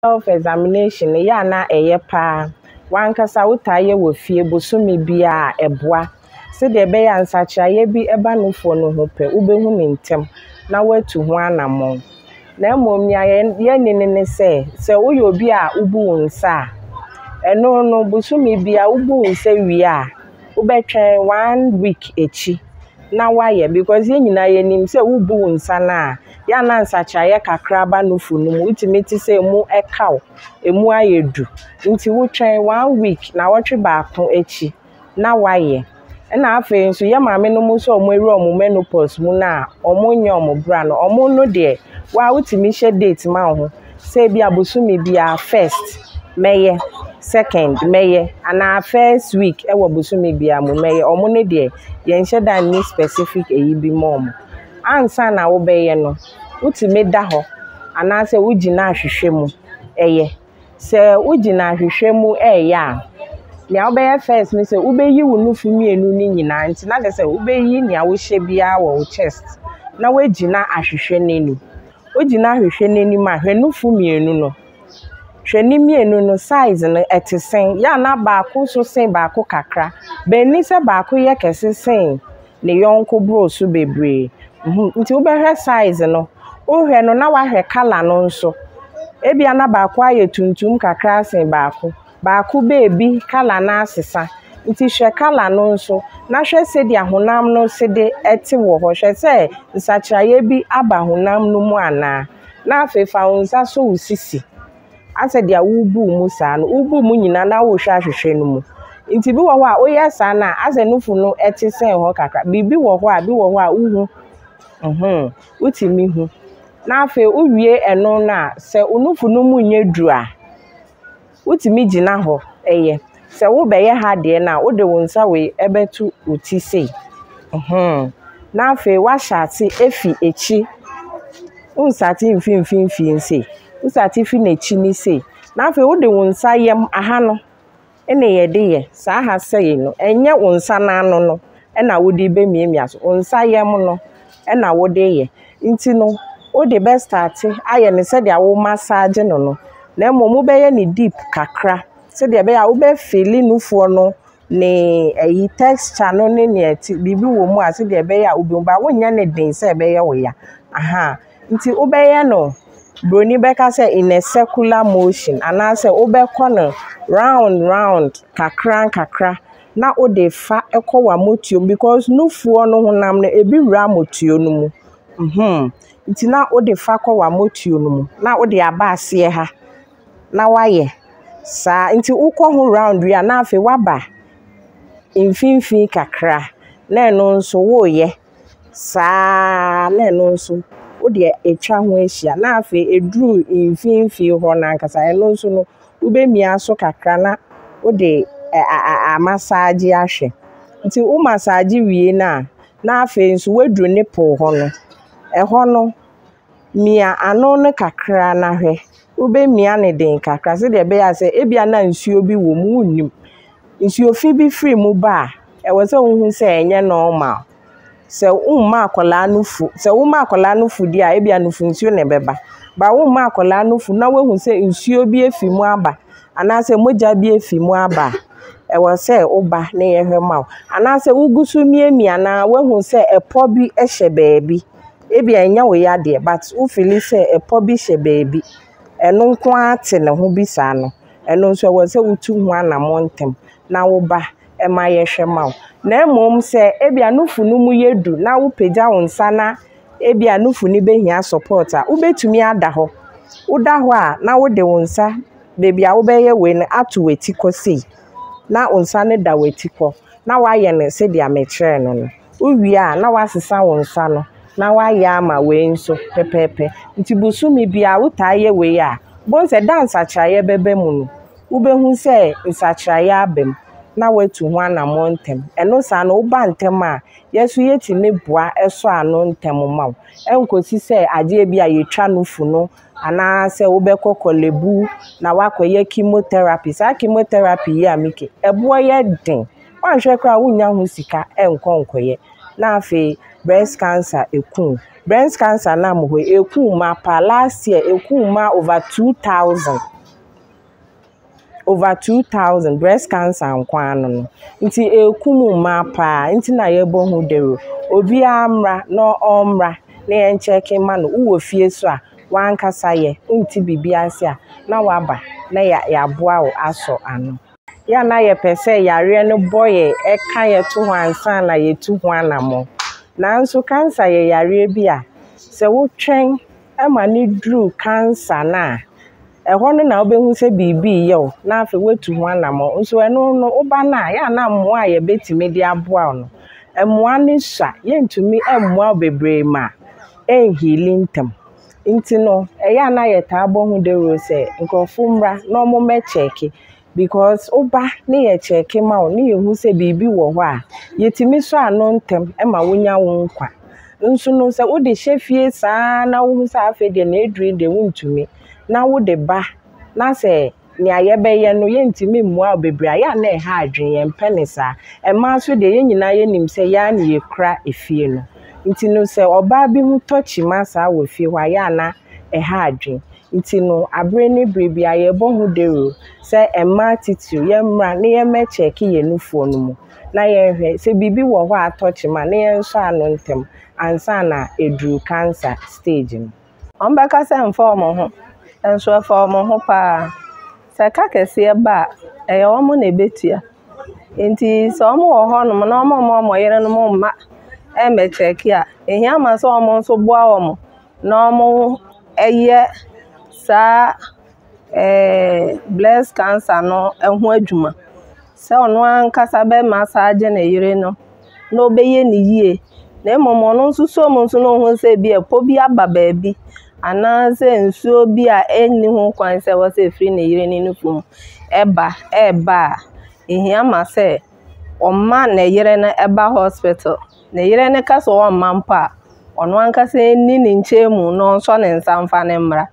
Self examination ya na eye pa wankasa wotaye wo fie bosome bia eboa se de be ya nsachiaye bi eba nofo no ho pe ubehu ne ntem na watu ho anamon na emom ya ye ne se uyo obi a ubu nsa eno no bosome bia ubu nsa wi a ubetwen 1 week echi na waye because ye nyina ye nim se ubu nsa na ya na nsachiaye kakra ba nofo no mu utimeti se mu ekaw emu ayedu nti wotwen 1 week na wotwe baako echi na waye na afa nso ye maame no mu so omo eri omo menopause mu na omo nya omo bra no omo no de wa utimi hye date ma ho se bia bosumi bia first meye second meye ana first week e wo bosumi bia mu meye omo no de ye nhye dan ni specific eyi bi mom ansa na wo beye no utimi da ho ana se wugina ahwehwe mu eye se wugina ahwehwe mu eya nia obeye first ni se ubeyi wunufu mienu ni nyina nti na de se ubeyi nia wo hye bia wo chest na wagina ahwehwe nenu wagina ahwehwe neni ma hwenufu mienu no hweni mienu no size no etisen ya na baako so sen baako kakra beni se baako ye kese sen ne yonko bro so bebre nti ubehwe size no ohwe no na wahwe color no nso ebia na baako aye tuntum kakra sen baako baby color na asesa nti hwe color no nso na hwe se dia honam no se de eti wo ho hwe se nsachiaye bi aba honam no mu ana na afefa unsa so usisi ase dia wubu mu sa no wubu mu nyina na wo hwa hwehwe no mu nti bi wo ho a oye sa na ase nufu no eti sen ho kakra bibi wo ho a uhu utimi hu na afe uwie eno na se unufu no mu nyedru a utimi gina ho eye se wo beye ha de na wo de wonsa we ebetu uti sei na afe wa shati efi echi unsati mfimfimfi sei usati fi na echi ni sei na afe wo de wonsa yem aha no ene ye de ye sa ha sei no enye wonsa na anu no na wo de be miemia so wonsa yem no na wo de ye nti no o de best start aye ne se de wo massage no na mo be ye ni deep kakra se de be ya wo be feel nufuo no ne eyi texture no ne eti bibi wo mu ase de be ya obi ba wo nya ne den se be ye wo ya nti wo be ye no broni be ka se in a circular motion ana se wo be ko no round kakra na o de fa ekowa motuo because nufuo no honam no ebi wura motuo no mu nti na o de fa kwa motuo no mu na o de aba ase ha na waye sa nti ukọ ho round wi na afi waba mfimfin kakra na eno nso wo ye sa na eno nso o de etwa ho ahia na afi eduru mfimfin ho na nkasa eno nso no ubemia so kakra na o de massage ahwe nti o massage wie na afi nso wedru nipple ho no eho no mia ano no kakra na hwe ube mia ne den kakra se de be ya se ebia na nsuo bi wo mu nim nsuo fi bi free mu ba e wo se hu se enye normal se umma akola nufu se umma akola nufu dia ebia nufu nsuo ne beba ba umma akola nufu na we hu se nsuo bi efi mu aba ana se moja bi efi mu aba e wo se oba ne ye hwe ma ana se ugusu miemia na we hu se epo bi ehye baabi ebia enya wo ya de but u feel se epo bi hye baabi eno nko ate ne ho bi sa no eno nso wo se utu ho anamontem na wo ba e ma ye hwe ma na emom se ebia nufu no mu yedu na wo peja wonsa na ebia nufu ni behia support a wo betumi ada ho uda ho a na wo de wonsa bebia wo be ye we ne atu weti kosi na wonsa ne da weti ko na wa ye ne se dia mekire no uwie a na wasesa wonsa no na wa ya ma we nso pepepe nti busumi bia utaye we ya bonse dance achaye bebe mu no ubehu se nsachaye abem na wetu ho anamontem eno sa no uba ntem a yesu yetime boa eso ano ntem ma enkosi se ade bia yetwa nufu no ana se ubekokolebu na wakoye chemotherapy sa chemotherapy ya mike ebo ye den wanhwe kra wunya ho sika enkonkoye na afi breast cancer ekum. Breast cancer na mo ekum ma pa last year ekum ma over 2,000. Over 2,000 breast cancer nkwano no. Nti ekum ma pa nti na ye bo hu dero. Obi amra no omra na yen check ma no wo fie so a wan kasa ye nti bibia ase a na waba na ya boa wo aso ano. Ya na ye pese yare no boye eka ye to ho ansa na ye tu ho anamo. Nanso cancer ye yare bi a se wo twen ama ni dru cancer na ehwo no na obehu se bibi ye o na afi wetu ho anamo nso eno no oba na ya na mmoa ye betimi de aboa no emmoa ni sha ye ntumi emmoa bebre ma healing tem nti no eya na ye ta abo hu de ro se nkrofo mra no mo me check because oba ne ye check ma o ne ye hu se bibi wo ho a yetimi so ano ntem e ma wonya wo nkwa nso no se wo de hye saa na wo hu sa afi de na edri de wuntumi na wo de ba na se ni ayebeye no ye ntimi mmua obebra ya na ha adwen ye mpenisa e ma so de ye nyina ye nim se ya na ye kra efie no nti no se oba bi mu tochi masa wo fie hwa ya na ha adwen nti no abre ne brebi aye bo hu dero se ema titu ye mra ne ye me check ye nufuo no mu na ye hwe se bibi wo hwa atochi ma ne ye nso ano ntem ansa na edru cancer stage no ombeka se mfo mo ho enso fo mo ho pa se ka kese ba eye wo mo na ebetua nti so mo wo ho no na mo yere no mo ma e me check a ehia ma so mo nso boa wo mo na mo eye sa breast cancer no ehu adwuma se ono ankasa be ma sa age na yire no na obeye ni yie na emomo no nso so mo nso no hu se bi epo bi aba ba bi ana se nsuo bi a eni ho kwan se wo se free na yire ni nufum eba ehia ma se oma na yire na eba hospital na yire ne ka so wo mampa ono ankasa ni ni nchemu no nso ne nsamfa ne mra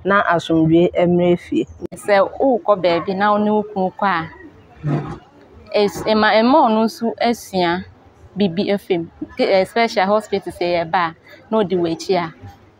na asomdwe emrefie se ukọ bebi na oni ukun kwa ema onu su asia bibi efem special hospital se ye ba na odi wechi a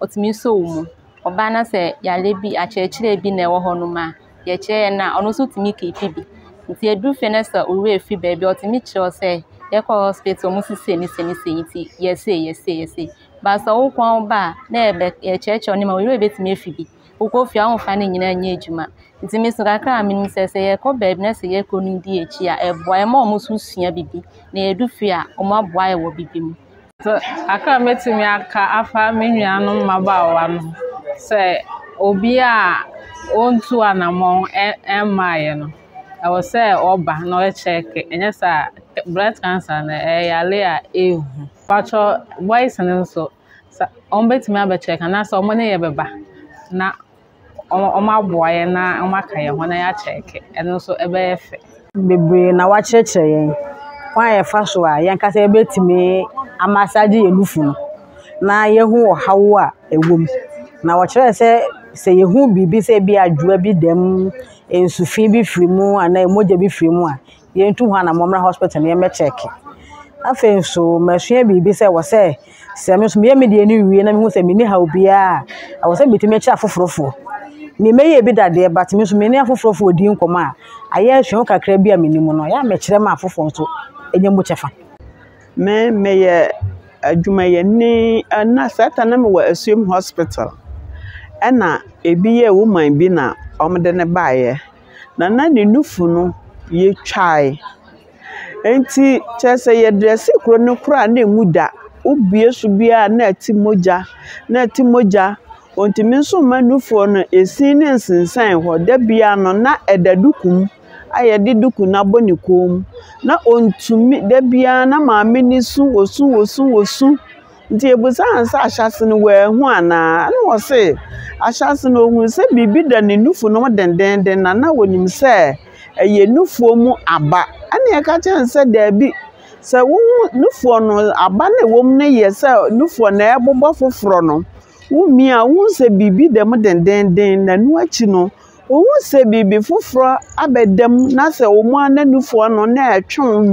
otimi so mu oba na se yale bi achechire bi na ewo hono ma ye che na onu su timi kepi bi nti edu fe na se owe efi bebi otimi chiro se ye kwa hospital mu sise ni nti yese ba so ukwan ba na ebe ye cheche oni ma we betimi efi bi ukofi ahụ fa na nyina anya ejuma nti mi so kakra mi se ye ko bebi na se ye ko ni di echi a eboa e ma omo so sua bibi na edufi a omo aboa ye wo bibi mu so aka metimi aka afa menua no mabawa no se obi a ontu anamon emaye no e wo se oba na o check enye sa breast cancer na yale a ehu pacho boys nso ombetimi aba check na so omo ne ye beba na oma boye na oma kaye ho na ya check eno so ebe efe bebre na wa cheche yen kwa ye fa so a yen kasa ebetimi amasaje yelufu no na yehu ohawo a ewom na wo kire se yehu bibi se bi adwoa bi dem ensufi bi firimu ana emoja bi firimu a yentu ho na momra hospital na ye me check afen so masua bibi se wo se me so me de ni wie na me hu se me ni ha obi a wo se bitimi cha fofrofo me meye bi dade but me so me ni afofrofo odi nkoma a aye ahwe kakra bi a menimu no ya me kire ma afofo nso enyemu chefa me meye adwumaye ni na satana me wa assume hospital ena ebi ye woman bi na omde ne baaye na ne nufu no ye twai enti chese ye dress kro ne kra na emuda ubie so bia na ati moja ontimi nso manufu no esi ne nsensan ho da bia no na edadukum ayede duku na bonikom na ontumi da bia na maame ni su wosu nti ebusa ansa ahyase no wahu ana na wo se ahyase no hu se bibi da ne nufu no dendenden na wonim se eye nufu mu aba ana ka chen se da bi se wo nufu no aba na wom ne ye se nufu na ebobo foforo no wumia won se bibi dem dendenden na nu achi no Ohu se bibi fufuro abedam na se omu ananufo no na atwon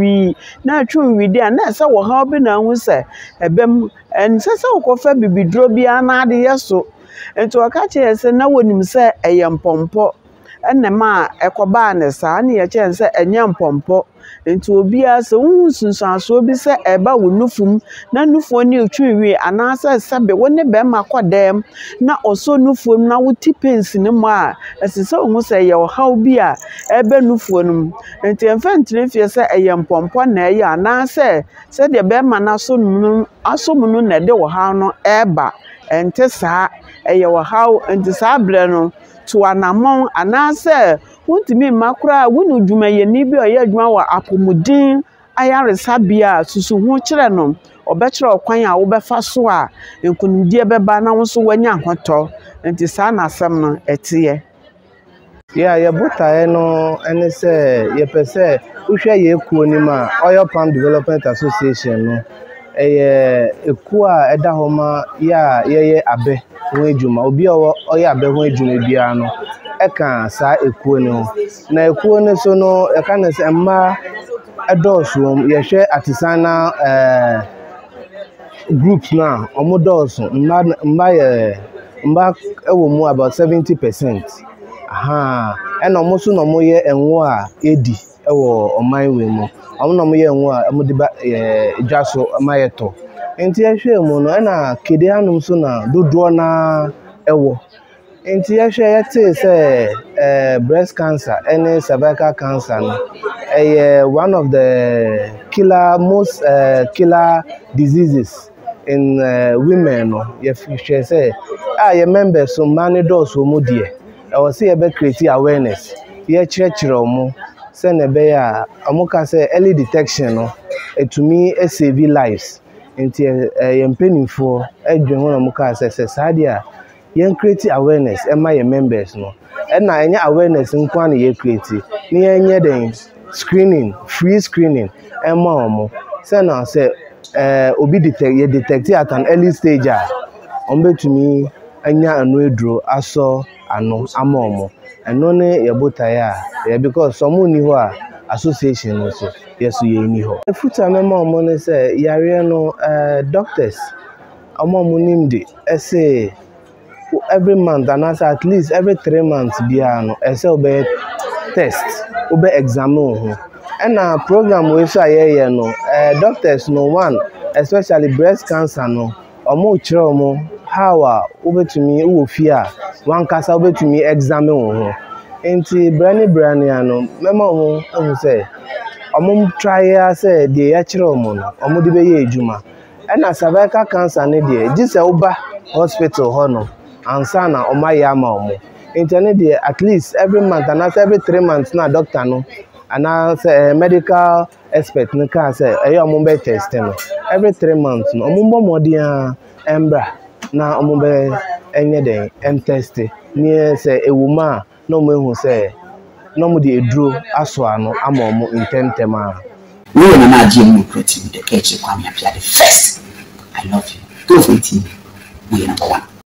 wi dia na se wo ha bi na hu se ebem ensese okofa bibi duro bia na ade yeso enti wakache se na wonim se eyempompo enema ekoba ne sa na ye che se enyempompo enti obia se hu sunsuaso bi se eba wo nufum na nufo ni otwiwi anasa sabe woni be makodem na oso nufo na wuti pensi ne mo a esese hu se ye haw bi a ebe nufo num enti emfantire fie se eyempompo na eye anasa se de be ma na so num aso mu na de wo haw no eba enti sa eye wo haw enti sa bre no to anamon anasa wontimi makura wonu dwumaye ni bi oye dwuma wa apomudin ayaresa bia susu hu kire no obekire okwan a wo befa so a enkunimdie beba na wo so wanya hoto enti sa na asem no etiye ye botae no ene se ye pese uhwe ye ekuo ni ma Oil Palm Development Association no ekuo a eda homa ya ye abe ho edwuma obi oye abe ho edwuma bia no eka sa ekuo no na ekuo ne so no eka na se mma edoso ye hwe artisanal groups na omodoso mba ewo mu about 70%. Aha ena omoso no moye enwo a edi ewo omanwe mu omo no moye enwo a emudi ba edwaso amayeto enti ehwe mu no ena kede hanum so na dodo na ewo enti ehwe yete se breast cancer and cervical cancer no one of the most killer diseases in women no ye hwe se your members so many doors wo mu die I was see about creating awareness. Ye church romo, send a bear, Amoka say early detection, no, to me, a save lives. Into a penny for a general Amoka says, Sadia, young creating awareness, and my members, no, and I any awareness in Kwani ye creative, near any screening, free screening, and more. Send us say, Obi detect at an early stage. To me, anya anwedro aso ano amomo eno ne yebotae a because some ni ho a association no so yeso ye ni ho futa mema omo ne say yare no doctors amomo nimde say every month and at least every 3 months bia no say obe test obe examine ho na program we so ayeye no doctors no one especially breast cancer no omo kire omo how obetumi wo fia wan kasa obetumi examine ho enti brani ano mema omo ehun say omo try say de ya kire omo no omo de be ye ejuma na cervical cancer ne de gise oba hospital ho no ansa na omo ya ma omo enti ne de at least every month and every 3 months na doctor no and say medical expert no can say omo be test no every 3 months no omo modian embra na ombe enye den test ni se ewuma no mo ehu se no mo de eduro aso ano ama omo intentem a we na Akyem Kade the K-Ofori Kwame Apia the first I love you go for it we number 1